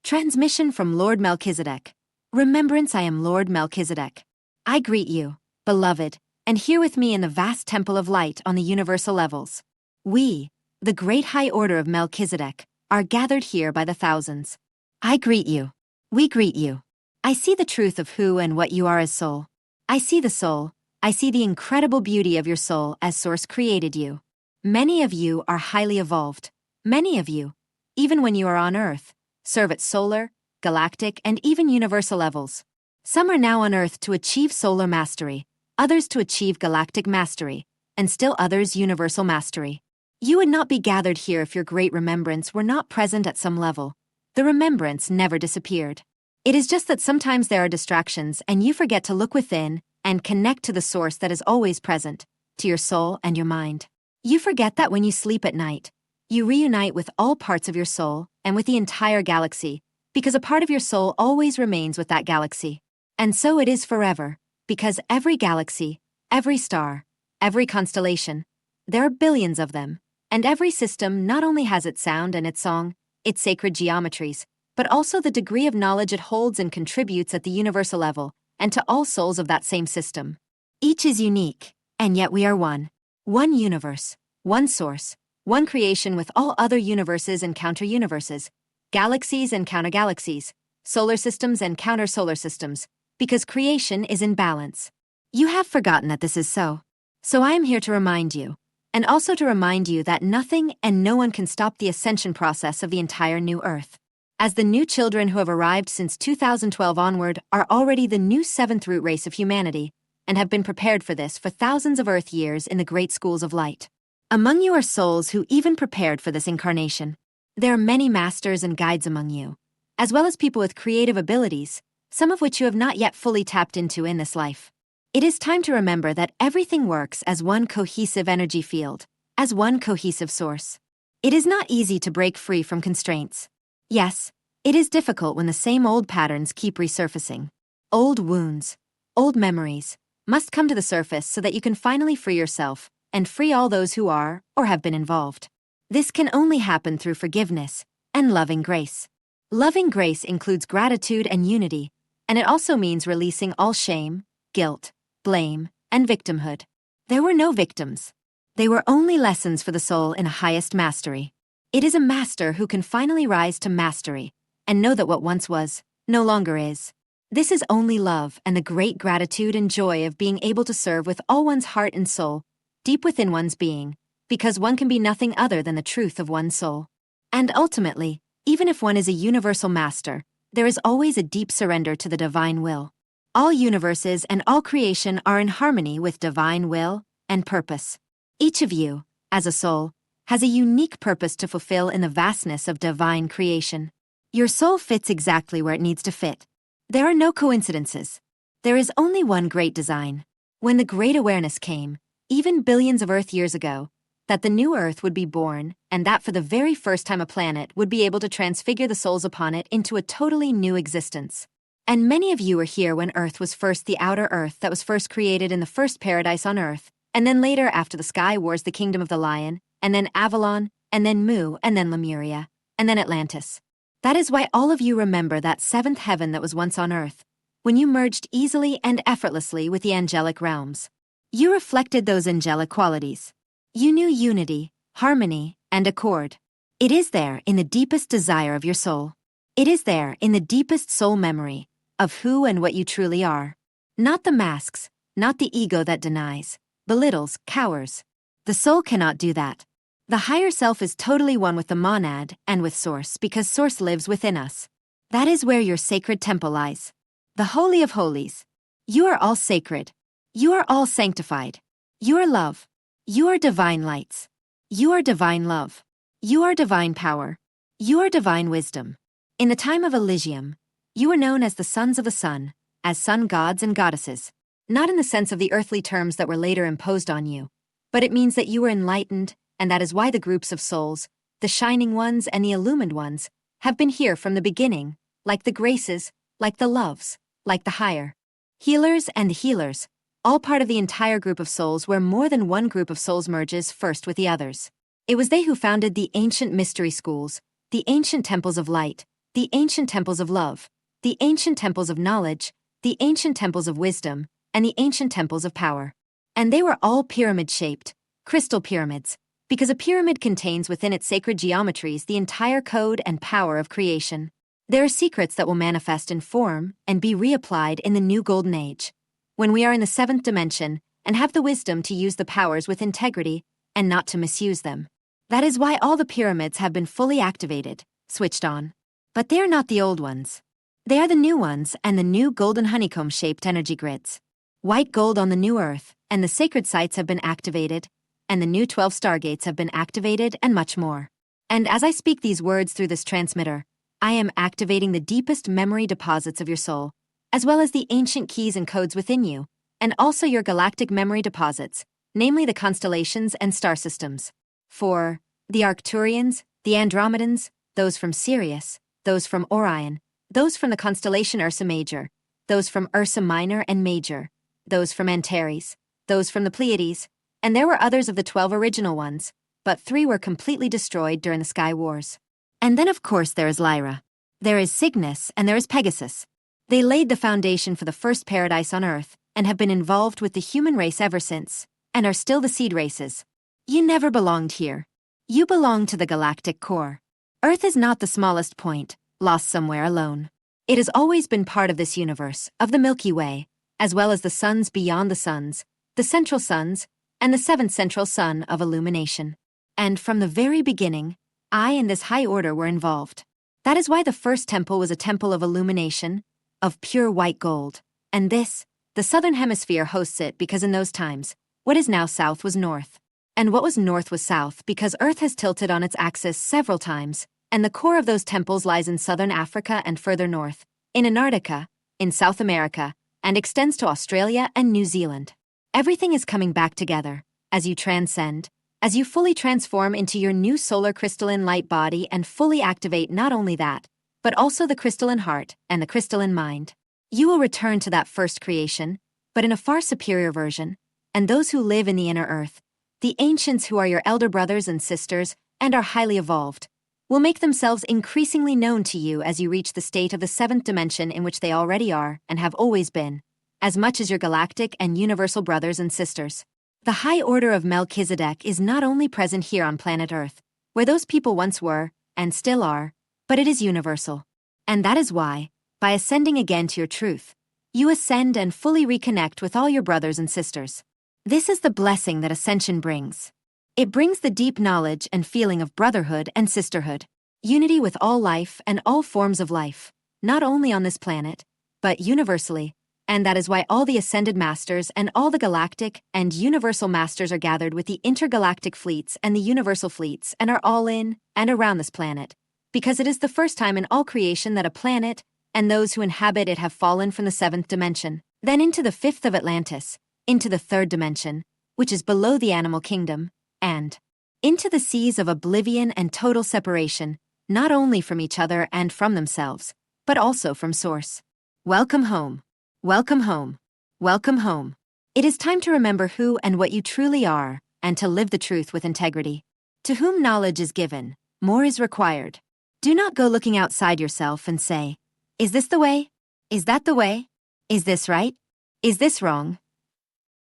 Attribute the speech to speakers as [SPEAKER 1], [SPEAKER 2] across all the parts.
[SPEAKER 1] Transmission from Lord Melchizedek. Remembrance, I am Lord Melchizedek. I greet you, beloved, and here with me in the vast temple of light on the universal levels. We, the great high order of Melchizedek, are gathered here by the thousands. I greet you. We greet you. I see the truth of who and what you are as soul. I see the soul. I see the incredible beauty of your soul as Source created you. Many of you are highly evolved. Many of you, even when you are on Earth, serve at solar, galactic, and even universal levels. Some are now on Earth to achieve solar mastery, others to achieve galactic mastery, and still others universal mastery. You would not be gathered here if your great remembrance were not present at some level. The remembrance never disappeared. It is just that sometimes there are distractions and you forget to look within and connect to the source that is always present, to your soul and your mind. You forget that when you sleep at night, you reunite with all parts of your soul and with the entire galaxy, because a part of your soul always remains with that galaxy. And so it is forever, because every galaxy, every star, every constellation, there are billions of them, and every system not only has its sound and its song, its sacred geometries, but also the degree of knowledge it holds and contributes at the universal level, and to all souls of that same system. Each is unique, and yet we are one. One universe, one source, one creation with all other universes and counter-universes, galaxies and counter-galaxies, solar systems and counter-solar systems, because creation is in balance. You have forgotten that this is so. So I am here to remind you, and also to remind you that nothing and no one can stop the ascension process of the entire new Earth. As the new children who have arrived since 2012 onward are already the new seventh root race of humanity, and have been prepared for this for thousands of Earth years in the great schools of light. Among you are souls who even prepared for this incarnation. There are many masters and guides among you, as well as people with creative abilities, some of which you have not yet fully tapped into in this life. It is time to remember that everything works as one cohesive energy field, as one cohesive source. It is not easy to break free from constraints. Yes, it is difficult when the same old patterns keep resurfacing. Old wounds, old memories, must come to the surface so that you can finally free yourself and free all those who are or have been involved. This can only happen through forgiveness and loving grace. Loving grace includes gratitude and unity, and it also means releasing all shame, guilt, blame, and victimhood. There were no victims. They were only lessons for the soul in a highest mastery. It is a master who can finally rise to mastery and know that what once was, no longer is. This is only love and the great gratitude and joy of being able to serve with all one's heart and soul, deep within one's being, because one can be nothing other than the truth of one's soul. And ultimately, even if one is a universal master, there is always a deep surrender to the divine will. All universes and all creation are in harmony with divine will and purpose. Each of you, as a soul, has a unique purpose to fulfill in the vastness of divine creation. Your soul fits exactly where it needs to fit. There are no coincidences. There is only one great design. When the great awareness came, even billions of Earth years ago, that the new Earth would be born, and that for the very first time a planet would be able to transfigure the souls upon it into a totally new existence. And many of you were here when Earth was first the outer Earth that was first created in the first paradise on Earth, and then later after the Sky Wars the Kingdom of the Lion, and then Avalon, and then Mu, and then Lemuria, and then Atlantis. That is why all of you remember that seventh heaven that was once on Earth, when you merged easily and effortlessly with the angelic realms. You reflected those angelic qualities. You knew unity, harmony, and accord. It is there in the deepest desire of your soul. It is there in the deepest soul memory of who and what you truly are. Not the masks, not the ego that denies, belittles, cowers. The soul cannot do that. The higher self is totally one with the monad and with Source because Source lives within us. That is where your sacred temple lies. The Holy of Holies. You are all sacred. You are all sanctified. You are love. You are divine lights. You are divine love. You are divine power. You are divine wisdom. In the time of Elysium, you were known as the sons of the sun, as sun gods and goddesses, not in the sense of the earthly terms that were later imposed on you, but it means that you were enlightened, and that is why the groups of souls, the shining ones and the illumined ones, have been here from the beginning, like the graces, like the loves, like the higher healers and the healers, all part of the entire group of souls where more than one group of souls merges first with the others. It was they who founded the ancient mystery schools, the ancient temples of light, the ancient temples of love, the ancient temples of knowledge, the ancient temples of wisdom, and the ancient temples of power. And they were all pyramid-shaped, crystal pyramids, because a pyramid contains within its sacred geometries the entire code and power of creation. There are secrets that will manifest in form and be reapplied in the new golden age, when we are in the seventh dimension and have the wisdom to use the powers with integrity and not to misuse them. That is why all the pyramids have been fully activated, switched on. But they are not the old ones. They are the new ones and the new golden honeycomb-shaped energy grids. White gold on the new earth, and the sacred sites have been activated, and the new 12 stargates have been activated, and much more. And as I speak these words through this transmitter, I am activating the deepest memory deposits of your soul, as well as the ancient keys and codes within you, and also your galactic memory deposits, namely the constellations and star systems. For the Arcturians, the Andromedans, those from Sirius, those from Orion, those from the constellation Ursa Major, those from Ursa Minor and Major, those from Antares, those from the Pleiades, and there were others of the 12 original ones, but 3 were completely destroyed during the Sky Wars. And then of course there is Lyra. There is Cygnus and there is Pegasus. They laid the foundation for the first paradise on Earth and have been involved with the human race ever since, and are still the seed races. You never belonged here. You belong to the galactic core. Earth is not the smallest point, lost somewhere alone. It has always been part of this universe, of the Milky Way, as well as the suns beyond the suns, the central suns, and the seventh central sun of illumination. And from the very beginning, I and this high order were involved. That is why the first temple was a temple of illumination, of pure white gold. And this, the southern hemisphere hosts it because in those times, what is now south was north. And what was north was south because Earth has tilted on its axis several times, and the core of those temples lies in southern Africa and further north, in Antarctica, in South America, and extends to Australia and New Zealand. Everything is coming back together, as you transcend, as you fully transform into your new solar crystalline light body and fully activate not only that, but also the crystalline heart and the crystalline mind. You will return to that first creation, but in a far superior version, and those who live in the inner earth, the ancients who are your elder brothers and sisters and are highly evolved, will make themselves increasingly known to you as you reach the state of the seventh dimension in which they already are and have always been, as much as your galactic and universal brothers and sisters. The high order of Melchizedek is not only present here on planet Earth, where those people once were, and still are, but it is universal. And that is why, by ascending again to your truth, you ascend and fully reconnect with all your brothers and sisters. This is the blessing that ascension brings. It brings the deep knowledge and feeling of brotherhood and sisterhood, unity with all life and all forms of life, not only on this planet, but universally, and that is why all the ascended masters and all the galactic and universal masters are gathered with the intergalactic fleets and the universal fleets and are all in and around this planet, because it is the first time in all creation that a planet and those who inhabit it have fallen from the seventh dimension, then into the fifth of Atlantis, into the third dimension, which is below the animal kingdom, and into the seas of oblivion and total separation, not only from each other and from themselves, but also from Source. Welcome home. Welcome home. Welcome home. It is time to remember who and what you truly are, and to live the truth with integrity. To whom knowledge is given, more is required. Do not go looking outside yourself and say, "Is this the way? Is that the way? Is this right? Is this wrong?"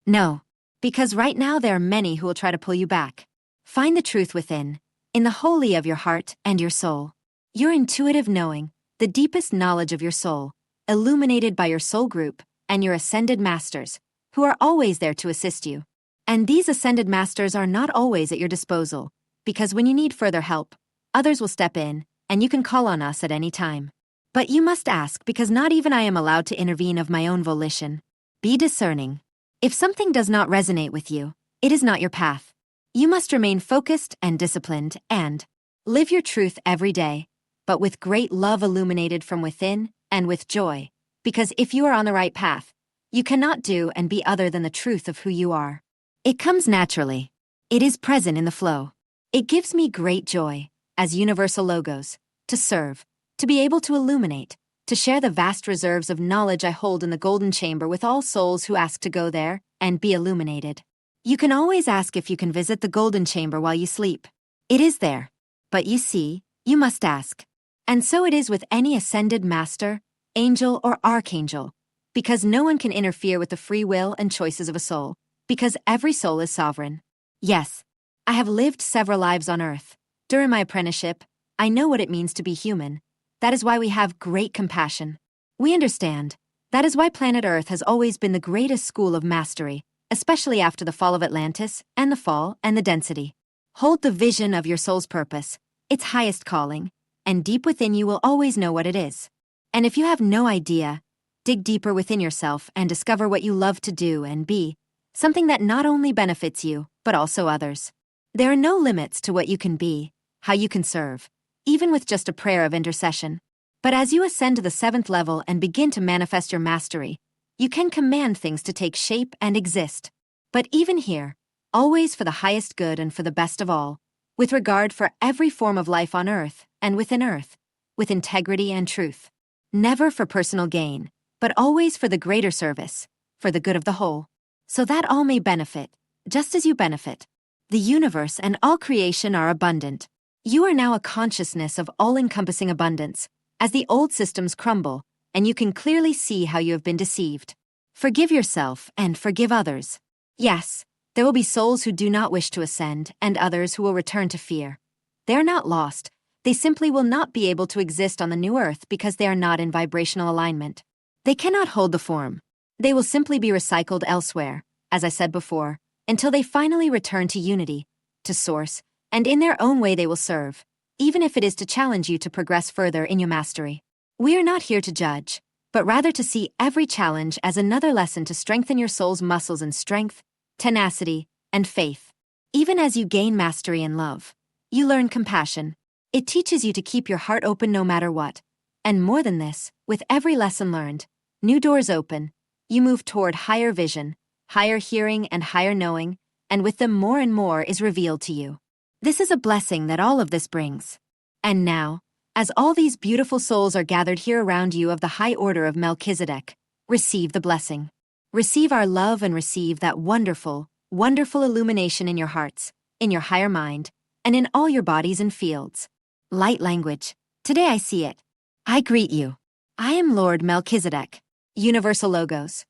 [SPEAKER 1] No, because right now there are many who will try to pull you back. Find the truth within, in the holy of your heart and your soul. Your intuitive knowing, the deepest knowledge of your soul, illuminated by your soul group and your ascended masters, who are always there to assist you. And these ascended masters are not always at your disposal, because when you need further help, others will step in, and you can call on us at any time. But you must ask, because not even I am allowed to intervene of my own volition. Be discerning. If something does not resonate with you, it is not your path. You must remain focused and disciplined and live your truth every day, but with great love illuminated from within and with joy, because if you are on the right path, you cannot do and be other than the truth of who you are. It comes naturally. It is present in the flow. It gives me great joy, as universal logos, to serve, to be able to illuminate, to share the vast reserves of knowledge I hold in the golden chamber with all souls who ask to go there and be illuminated. You can always ask if you can visit the golden chamber while you sleep. It is there. But you see, you must ask. And so it is with any ascended master, angel, or archangel, because no one can interfere with the free will and choices of a soul, because every soul is sovereign. Yes, I have lived several lives on Earth. During my apprenticeship, I know what it means to be human. That is why we have great compassion. We understand. That is why planet Earth has always been the greatest school of mastery, especially after the fall of Atlantis, and the fall, and the density. Hold the vision of your soul's purpose, its highest calling, and deep within you will always know what it is. And if you have no idea, dig deeper within yourself and discover what you love to do and be, something that not only benefits you, but also others. There are no limits to what you can be, how you can serve, even with just a prayer of intercession. But as you ascend to the 7th level and begin to manifest your mastery, you can command things to take shape and exist. But even here, always for the highest good and for the best of all, with regard for every form of life on Earth and within Earth, with integrity and truth. Never for personal gain, but always for the greater service, for the good of the whole, so that all may benefit, just as you benefit. The universe and all creation are abundant. You are now a consciousness of all-encompassing abundance, as the old systems crumble, and you can clearly see how you have been deceived. Forgive yourself and forgive others. Yes, there will be souls who do not wish to ascend, and others who will return to fear. They are not lost. They simply will not be able to exist on the new Earth because they are not in vibrational alignment. They cannot hold the form. They will simply be recycled elsewhere, as I said before, until they finally return to unity, to source, and in their own way they will serve, even if it is to challenge you to progress further in your mastery. We are not here to judge, but rather to see every challenge as another lesson to strengthen your soul's muscles in strength, tenacity, and faith. Even as you gain mastery in love, you learn compassion. It teaches you to keep your heart open no matter what. And more than this, with every lesson learned, new doors open. You move toward higher vision, higher hearing, and higher knowing, and with them more and more is revealed to you. This is a blessing that all of this brings. And now, as all these beautiful souls are gathered here around you of the high order of Melchizedek, receive the blessing. Receive our love and receive that wonderful, wonderful illumination in your hearts, in your higher mind, and in all your bodies and fields. Light language. Today I see it. I greet you. I am Lord Melchizedek. Universal Logos.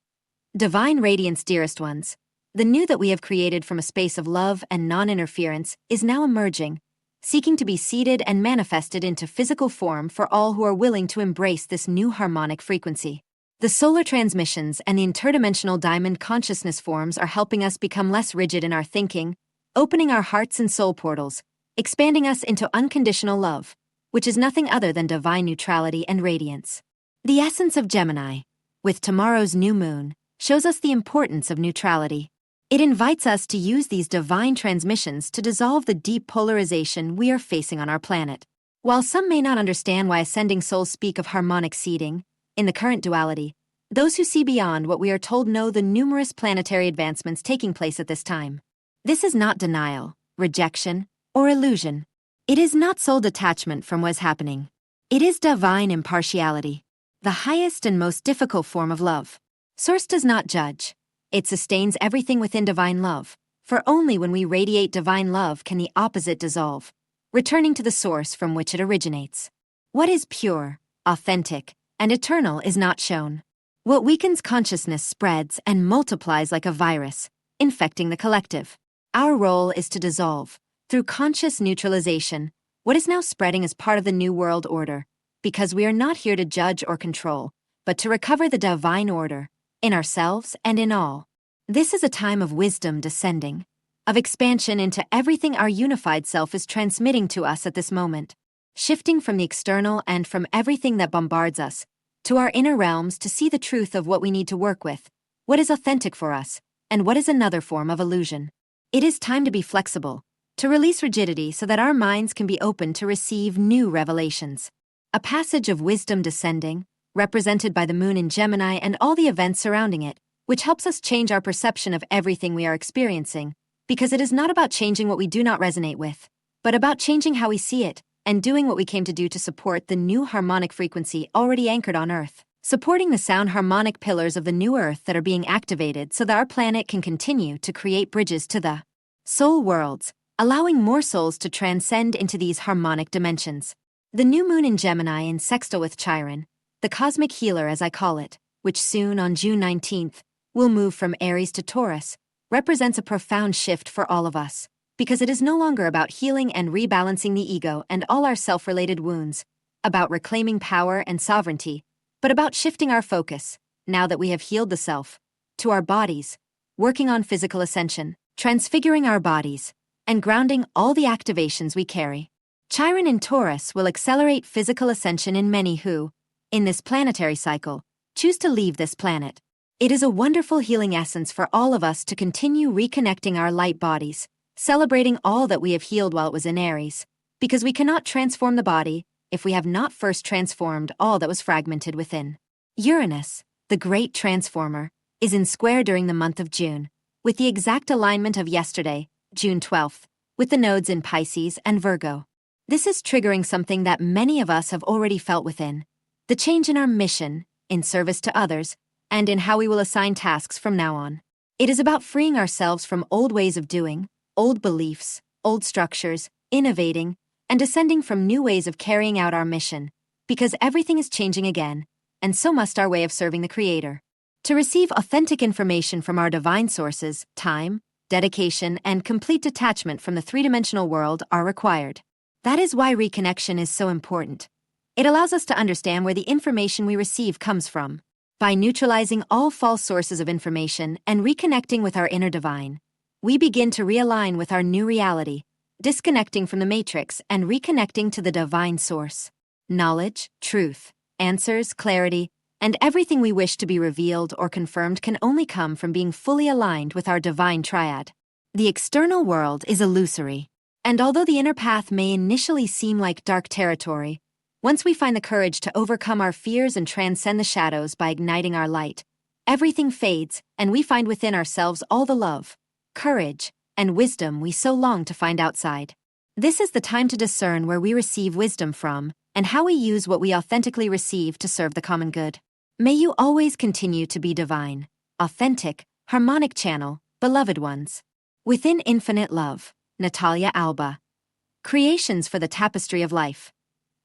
[SPEAKER 1] Divine Radiance, dearest ones. The new that we have created from a space of love and non-interference is now emerging, seeking to be seeded and manifested into physical form for all who are willing to embrace this new harmonic frequency. The solar transmissions and the interdimensional diamond consciousness forms are helping us become less rigid in our thinking, opening our hearts and soul portals, expanding us into unconditional love, which is nothing other than divine neutrality and radiance. The essence of Gemini, with tomorrow's new moon, shows us the importance of neutrality. It invites us to use these divine transmissions to dissolve the deep polarization we are facing on our planet. While some may not understand why ascending souls speak of harmonic seeding, in the current duality, those who see beyond what we are told know the numerous planetary advancements taking place at this time. This is not denial, rejection, or illusion. It is not soul detachment from what is happening. It is divine impartiality, the highest and most difficult form of love. Source does not judge. It sustains everything within divine love, for only when we radiate divine love can the opposite dissolve, returning to the source from which it originates. What is pure, authentic, and eternal is not shown. What weakens consciousness spreads and multiplies like a virus, infecting the collective. Our role is to dissolve, through conscious neutralization, what is now spreading as part of the New World Order, because we are not here to judge or control, but to recover the divine order, in ourselves and in all. This is a time of wisdom descending, of expansion into everything our unified self is transmitting to us at this moment, shifting from the external and from everything that bombards us, to our inner realms to see the truth of what we need to work with, what is authentic for us, and what is another form of illusion. It is time to be flexible, to release rigidity so that our minds can be open to receive new revelations. A passage of wisdom descending, represented by the moon in Gemini and all the events surrounding it, which helps us change our perception of everything we are experiencing, because it is not about changing what we do not resonate with, but about changing how we see it, and doing what we came to do to support the new harmonic frequency already anchored on Earth, supporting the sound harmonic pillars of the new Earth that are being activated so that our planet can continue to create bridges to the soul worlds, allowing more souls to transcend into these harmonic dimensions. The new moon in Gemini in sextile with Chiron, the cosmic healer as I call it, which soon on June 19th will move from Aries to Taurus, represents a profound shift for all of us, because it is no longer about healing and rebalancing the ego and all our self-related wounds, about reclaiming power and sovereignty, but about shifting our focus, now that we have healed the self, to our bodies, working on physical ascension, transfiguring our bodies, and grounding all the activations we carry. Chiron in Taurus will accelerate physical ascension in many who, in this planetary cycle, choose to leave this planet. It is a wonderful healing essence for all of us to continue reconnecting our light bodies, celebrating all that we have healed while it was in Aries, because we cannot transform the body if we have not first transformed all that was fragmented within. Uranus, the great transformer, is in square during the month of June, with the exact alignment of yesterday, June 12th, with the nodes in Pisces and Virgo. This is triggering something that many of us have already felt within, the change in our mission, in service to others, and in how we will assign tasks from now on. It is about freeing ourselves from old ways of doing, old beliefs, old structures, innovating, and ascending from new ways of carrying out our mission, because everything is changing again, and so must our way of serving the Creator. To receive authentic information from our divine sources, time, dedication, and complete detachment from the three-dimensional world are required. That is why reconnection is so important. It allows us to understand where the information we receive comes from. By neutralizing all false sources of information and reconnecting with our inner divine, we begin to realign with our new reality, disconnecting from the matrix and reconnecting to the divine source. Knowledge, truth, answers, clarity, and everything we wish to be revealed or confirmed can only come from being fully aligned with our divine triad. The external world is illusory, and although the inner path may initially seem like dark territory, once we find the courage to overcome our fears and transcend the shadows by igniting our light, everything fades and we find within ourselves all the love, courage, and wisdom we so long to find outside. This is the time to discern where we receive wisdom from and how we use what we authentically receive to serve the common good. May you always continue to be divine, authentic, harmonic channel, beloved ones. Within infinite love, Natalia Alba. Creations for the Tapestry of Life.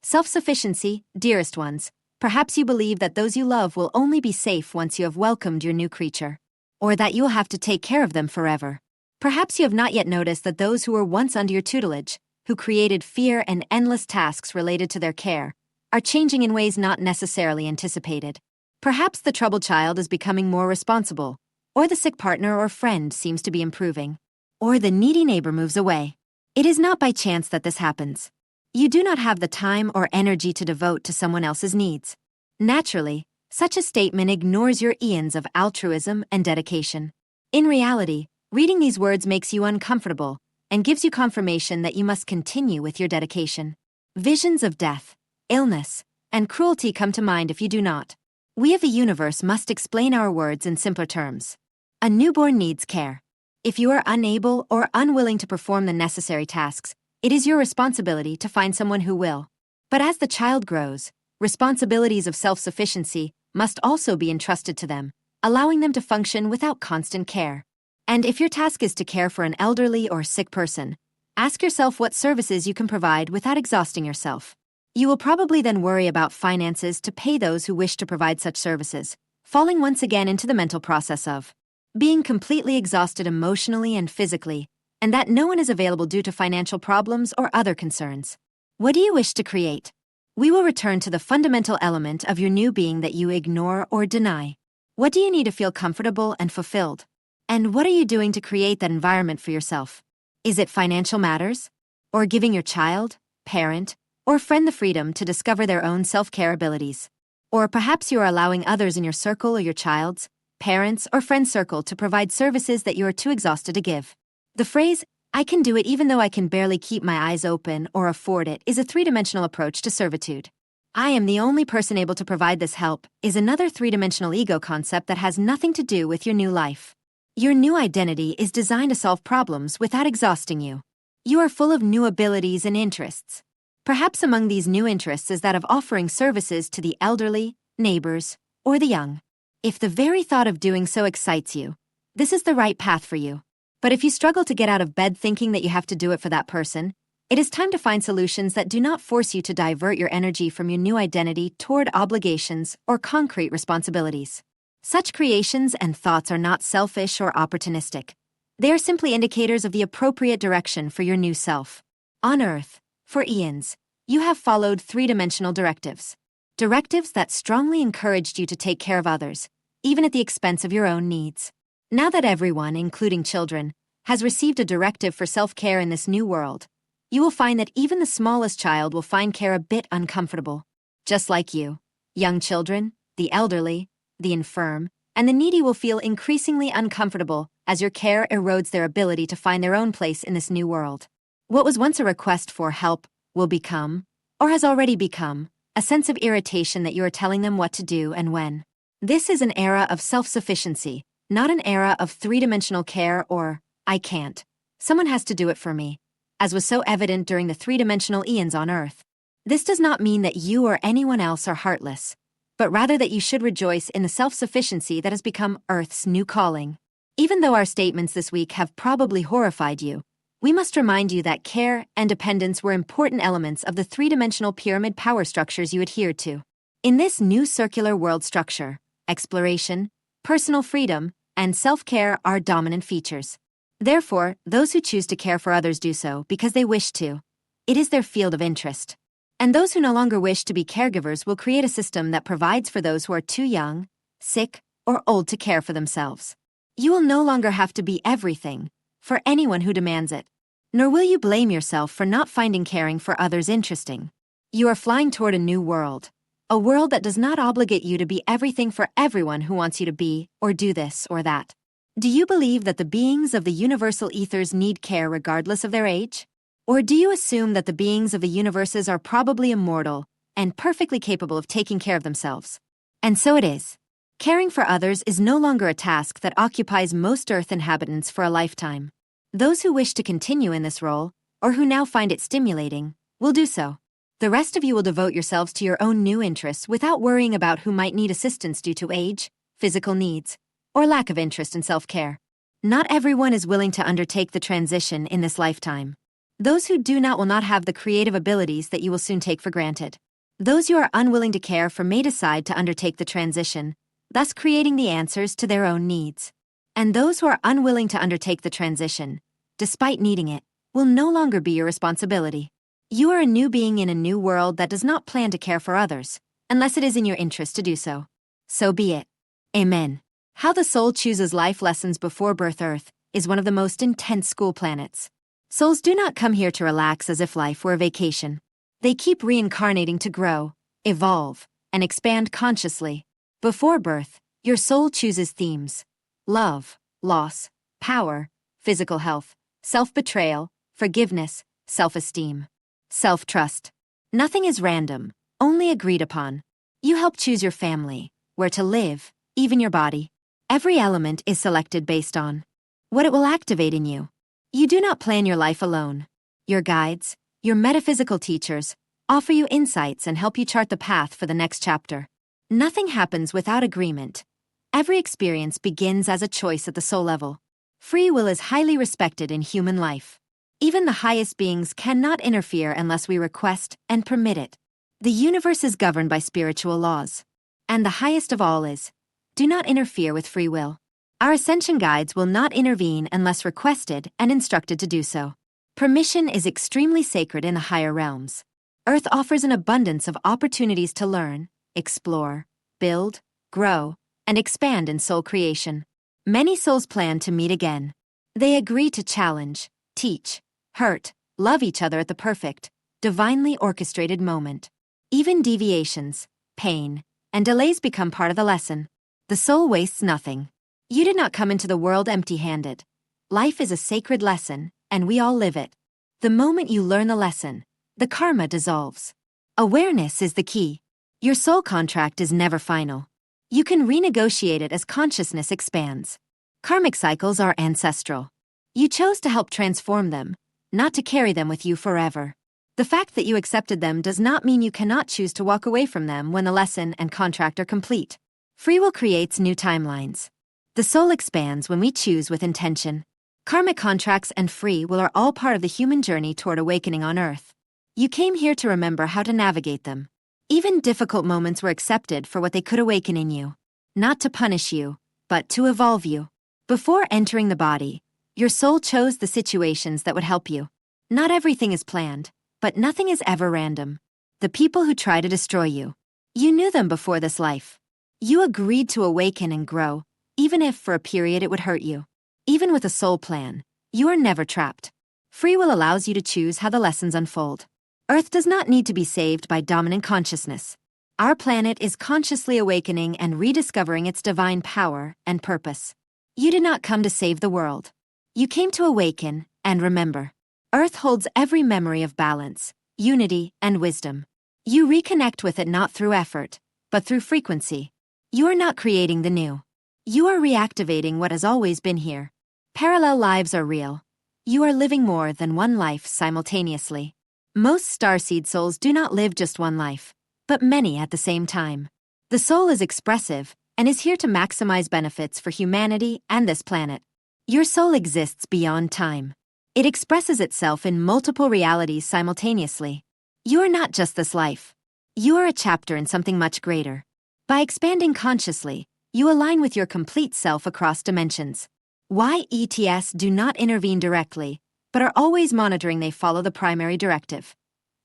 [SPEAKER 1] Self-sufficiency, dearest ones, perhaps you believe that those you love will only be safe once you have welcomed your new creature, or that you will have to take care of them forever. Perhaps you have not yet noticed that those who were once under your tutelage, who created fear and endless tasks related to their care, are changing in ways not necessarily anticipated. Perhaps the troubled child is becoming more responsible, or the sick partner or friend seems to be improving, or the needy neighbor moves away. It is not by chance that this happens. You do not have the time or energy to devote to someone else's needs. Naturally, such a statement ignores your eons of altruism and dedication. In reality, reading these words makes you uncomfortable and gives you confirmation that you must continue with your dedication. Visions of death, illness, and cruelty come to mind if you do not. We of the universe must explain our words in simpler terms. A newborn needs care. If you are unable or unwilling to perform the necessary tasks, it is your responsibility to find someone who will. But as the child grows, responsibilities of self-sufficiency must also be entrusted to them, allowing them to function without constant care. And if your task is to care for an elderly or sick person, ask yourself what services you can provide without exhausting yourself. You will probably then worry about finances to pay those who wish to provide such services, falling once again into the mental process of being completely exhausted emotionally and physically, and that no one is available due to financial problems or other concerns. What do you wish to create? We will return to the fundamental element of your new being that you ignore or deny. What do you need to feel comfortable and fulfilled? And what are you doing to create that environment for yourself? Is it financial matters? Or giving your child, parent, or friend the freedom to discover their own self-care abilities? Or perhaps you are allowing others in your circle or your child's, parents, or friend circle to provide services that you are too exhausted to give. The phrase, "I can do it even though I can barely keep my eyes open or afford it," is a three-dimensional approach to servitude. "I am the only person able to provide this help" is another three-dimensional ego concept that has nothing to do with your new life. Your new identity is designed to solve problems without exhausting you. You are full of new abilities and interests. Perhaps among these new interests is that of offering services to the elderly, neighbors, or the young. If the very thought of doing so excites you, this is the right path for you. But if you struggle to get out of bed thinking that you have to do it for that person, It is time to find solutions that do not force you to divert your energy from your new identity toward obligations or concrete responsibilities. Such creations and thoughts are not selfish or opportunistic. They are simply indicators of the appropriate direction for your new self. On Earth, for eons, you have followed three-dimensional directives. Directives that strongly encouraged you to take care of others, even at the expense of your own needs. Now that everyone, including children, has received a directive for self-care in this new world, you will find that even the smallest child will find care a bit uncomfortable. Just like you, young children, the elderly, the infirm, and the needy will feel increasingly uncomfortable as your care erodes their ability to find their own place in this new world. What was once a request for help will become, or has already become, a sense of irritation that you are telling them what to do and when. This is an era of self-sufficiency, not an era of three-dimensional care or, I can't. Someone has to do it for me, as was so evident during the three-dimensional eons on Earth. This does not mean that you or anyone else are heartless, but rather that you should rejoice in the self-sufficiency that has become Earth's new calling. Even though our statements this week have probably horrified you, we must remind you that care and dependence were important elements of the three-dimensional pyramid power structures you adhered to. In this new circular world structure, exploration, personal freedom, and self-care are dominant features. Therefore, those who choose to care for others do so because they wish to. It is their field of interest. And those who no longer wish to be caregivers will create a system that provides for those who are too young, sick, or old to care for themselves. You will no longer have to be everything for anyone who demands it. Nor will you blame yourself for not finding caring for others interesting. You are flying toward a new world, a world that does not obligate you to be everything for everyone who wants you to be or do this or that. Do you believe that the beings of the universal ethers need care regardless of their age? Or do you assume that the beings of the universes are probably immortal and perfectly capable of taking care of themselves? And so it is. Caring for others is no longer a task that occupies most Earth inhabitants for a lifetime. Those who wish to continue in this role, or who now find it stimulating, will do so. The rest of you will devote yourselves to your own new interests without worrying about who might need assistance due to age, physical needs, or lack of interest in self-care. Not everyone is willing to undertake the transition in this lifetime. Those who do not will not have the creative abilities that you will soon take for granted. Those you are unwilling to care for may decide to undertake the transition, thus creating the answers to their own needs. And those who are unwilling to undertake the transition, despite needing it, will no longer be your responsibility. You are a new being in a new world that does not plan to care for others, unless it is in your interest to do so. So be it. Amen. How the soul chooses life lessons before birth. Earth is one of the most intense school planets. Souls do not come here to relax as if life were a vacation. They keep reincarnating to grow, evolve, and expand consciously. Before birth, your soul chooses themes: love, loss, power, physical health, self-betrayal, forgiveness, self-esteem, self-trust. Nothing is random, only agreed upon. You help choose your family, where to live, even your body. Every element is selected based on what it will activate in you. You do not plan your life alone. Your guides, your metaphysical teachers, offer you insights and help you chart the path for the next chapter. Nothing happens without agreement. Every experience begins as a choice at the soul level. Free will is highly respected in human life. Even the highest beings cannot interfere unless we request and permit it. The universe is governed by spiritual laws. And the highest of all is, do not interfere with free will. Our ascension guides will not intervene unless requested and instructed to do so. Permission is extremely sacred in the higher realms. Earth offers an abundance of opportunities to learn, explore, build, grow, and expand in soul creation. Many souls plan to meet again. They agree to challenge, teach, hurt, love each other at the perfect, divinely orchestrated moment. Even deviations, pain, and delays become part of the lesson. The soul wastes nothing. You did not come into the world empty-handed. Life is a sacred lesson, and we all live it. The moment you learn the lesson, the karma dissolves. Awareness is the key. Your soul contract is never final. You can renegotiate it as consciousness expands. Karmic cycles are ancestral. You chose to help transform them, not to carry them with you forever. The fact that you accepted them does not mean you cannot choose to walk away from them when the lesson and contract are complete. Free will creates new timelines. The soul expands when we choose with intention. Karmic contracts and free will are all part of the human journey toward awakening on Earth. You came here to remember how to navigate them. Even difficult moments were accepted for what they could awaken in you. Not to punish you, but to evolve you. Before entering the body, your soul chose the situations that would help you. Not everything is planned, but nothing is ever random. The people who try to destroy you, you knew them before this life. You agreed to awaken and grow, even if for a period it would hurt you. Even with a soul plan, you are never trapped. Free will allows you to choose how the lessons unfold. Earth does not need to be saved by dominant consciousness. Our planet is consciously awakening and rediscovering its divine power and purpose. You did not come to save the world. You came to awaken and remember. Earth holds every memory of balance, unity, and wisdom. You reconnect with it not through effort, but through frequency. You are not creating the new. You are reactivating what has always been here. Parallel lives are real. You are living more than one life simultaneously. Most starseed souls do not live just one life, but many at the same time. The soul is expressive and is here to maximize benefits for humanity and this planet. Your soul exists beyond time. It expresses itself in multiple realities simultaneously. You are not just this life. You are a chapter in something much greater. By expanding consciously, you align with your complete self across dimensions. YETS do not intervene directly, but are always monitoring they follow the primary directive.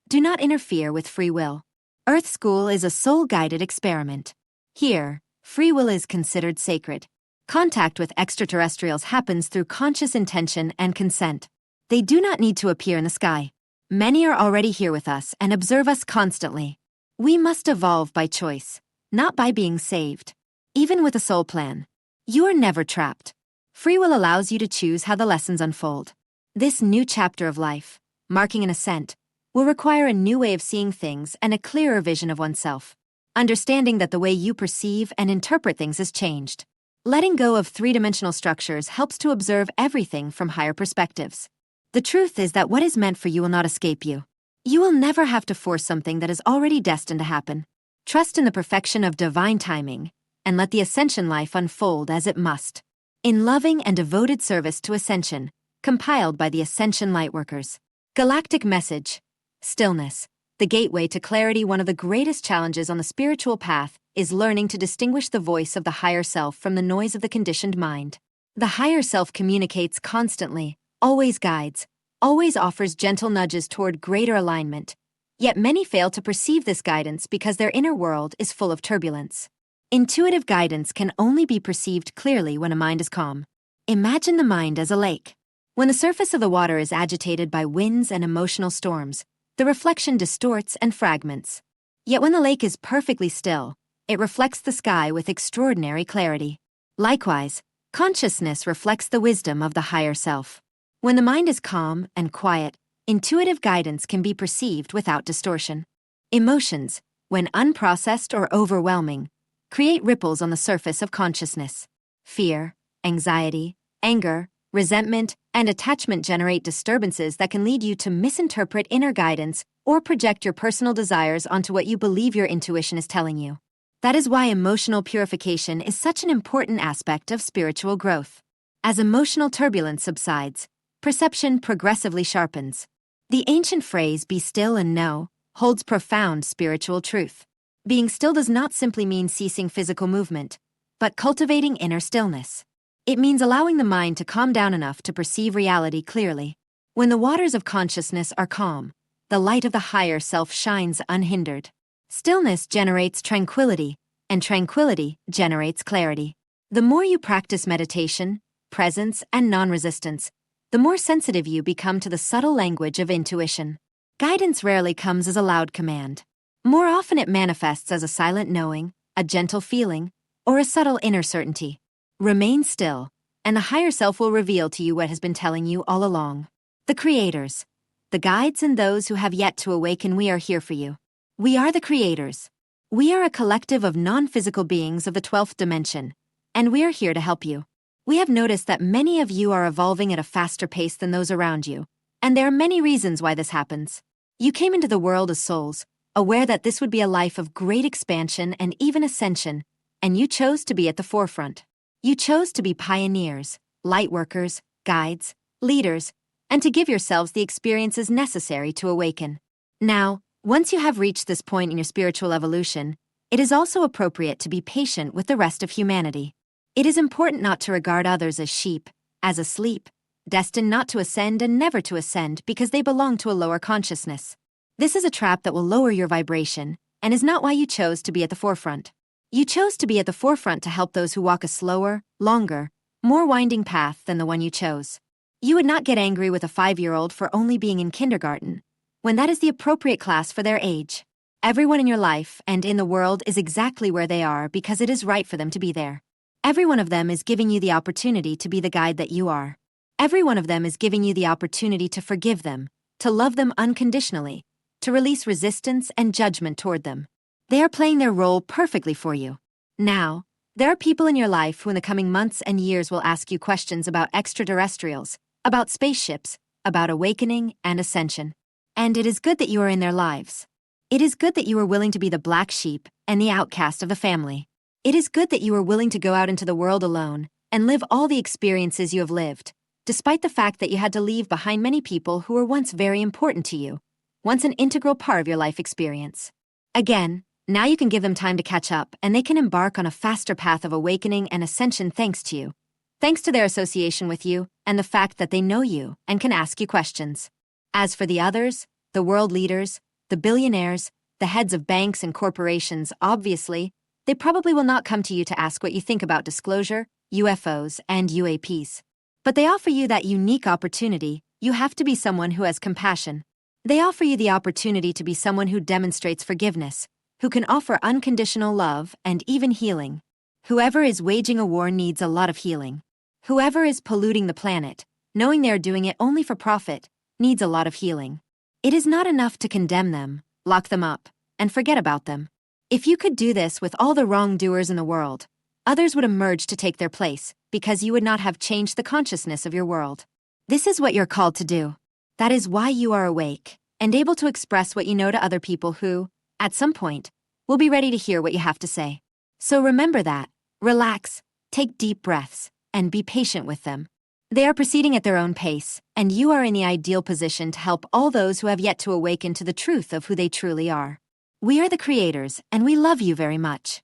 [SPEAKER 1] Do not interfere with free will. Earth School is a soul-guided experiment. Here, free will is considered sacred. Contact with extraterrestrials happens through conscious intention and consent. They do not need to appear in the sky. Many are already here with us and observe us constantly. We must evolve by choice, not by being saved. Even with a soul plan, you are never trapped. Free will allows you to choose how the lessons unfold. This new chapter of life, marking an ascent, will require a new way of seeing things and a clearer vision of oneself. Understanding that the way you perceive and interpret things has changed. Letting go of three-dimensional structures helps to observe everything from higher perspectives. The truth is that what is meant for you will not escape you. You will never have to force something that is already destined to happen. Trust in the perfection of divine timing, and let the ascension life unfold as it must. In loving and devoted service to ascension, compiled by the Ascension Lightworkers. Galactic message. Stillness. The gateway to clarity. One of the greatest challenges on the spiritual path is learning to distinguish the voice of the higher self from the noise of the conditioned mind. The higher self communicates constantly, always guides, always offers gentle nudges toward greater alignment. Yet many fail to perceive this guidance because their inner world is full of turbulence. Intuitive guidance can only be perceived clearly when a mind is calm. Imagine the mind as a lake. When the surface of the water is agitated by winds and emotional storms, the reflection distorts and fragments. Yet when the lake is perfectly still, it reflects the sky with extraordinary clarity. Likewise, consciousness reflects the wisdom of the higher self. When the mind is calm and quiet, intuitive guidance can be perceived without distortion. Emotions, when unprocessed or overwhelming, create ripples on the surface of consciousness. Fear, anxiety, anger, resentment, and attachment generate disturbances that can lead you to misinterpret inner guidance or project your personal desires onto what you believe your intuition is telling you. That is why emotional purification is such an important aspect of spiritual growth. As emotional turbulence subsides, perception progressively sharpens. The ancient phrase, "be still and know," holds profound spiritual truth. Being still does not simply mean ceasing physical movement, but cultivating inner stillness. It means allowing the mind to calm down enough to perceive reality clearly. When the waters of consciousness are calm, the light of the higher self shines unhindered. Stillness generates tranquility, and tranquility generates clarity. The more you practice meditation, presence, and non-resistance, the more sensitive you become to the subtle language of intuition. Guidance rarely comes as a loud command. More often it manifests as a silent knowing, a gentle feeling, or a subtle inner certainty. Remain still, and the higher self will reveal to you what has been telling you all along. The creators, the guides, and those who have yet to awaken, we are here for you. We are the creators. We are a collective of non-physical beings of the 12th dimension, and we are here to help you. We have noticed that many of you are evolving at a faster pace than those around you, and there are many reasons why this happens. You came into the world as souls, aware that this would be a life of great expansion and even ascension, and you chose to be at the forefront. You chose to be pioneers, light workers, guides, leaders, and to give yourselves the experiences necessary to awaken. Now, once you have reached this point in your spiritual evolution, it is also appropriate to be patient with the rest of humanity. It is important not to regard others as sheep, as asleep, destined not to ascend and never to ascend because they belong to a lower consciousness. This is a trap that will lower your vibration, and is not why you chose to be at the forefront. You chose to be at the forefront to help those who walk a slower, longer, more winding path than the one you chose. You would not get angry with a 5-year-old for only being in kindergarten, when that is the appropriate class for their age. Everyone in your life and in the world is exactly where they are because it is right for them to be there. Every one of them is giving you the opportunity to be the guide that you are. Every one of them is giving you the opportunity to forgive them, to love them unconditionally, to release resistance and judgment toward them. They are playing their role perfectly for you. Now, there are people in your life who in the coming months and years will ask you questions about extraterrestrials, about spaceships, about awakening and ascension. And it is good that you are in their lives. It is good that you are willing to be the black sheep and the outcast of the family. It is good that you are willing to go out into the world alone and live all the experiences you have lived, despite the fact that you had to leave behind many people who were once very important to you, once an integral part of your life experience. Again, now you can give them time to catch up and they can embark on a faster path of awakening and ascension thanks to you. Thanks to their association with you and the fact that they know you and can ask you questions. As for the others, the world leaders, the billionaires, the heads of banks and corporations, obviously, they probably will not come to you to ask what you think about disclosure, UFOs, and UAPs. But they offer you that unique opportunity. You have to be someone who has compassion. They offer you the opportunity to be someone who demonstrates forgiveness, who can offer unconditional love and even healing. Whoever is waging a war needs a lot of healing. Whoever is polluting the planet, knowing they are doing it only for profit, needs a lot of healing. It is not enough to condemn them, lock them up, and forget about them. If you could do this with all the wrongdoers in the world, others would emerge to take their place because you would not have changed the consciousness of your world. This is what you're called to do. That is why you are awake and able to express what you know to other people who, at some point, will be ready to hear what you have to say. So remember that, relax, take deep breaths, and be patient with them. They are proceeding at their own pace, and you are in the ideal position to help all those who have yet to awaken to the truth of who they truly are. We are the creators, and we love you very much.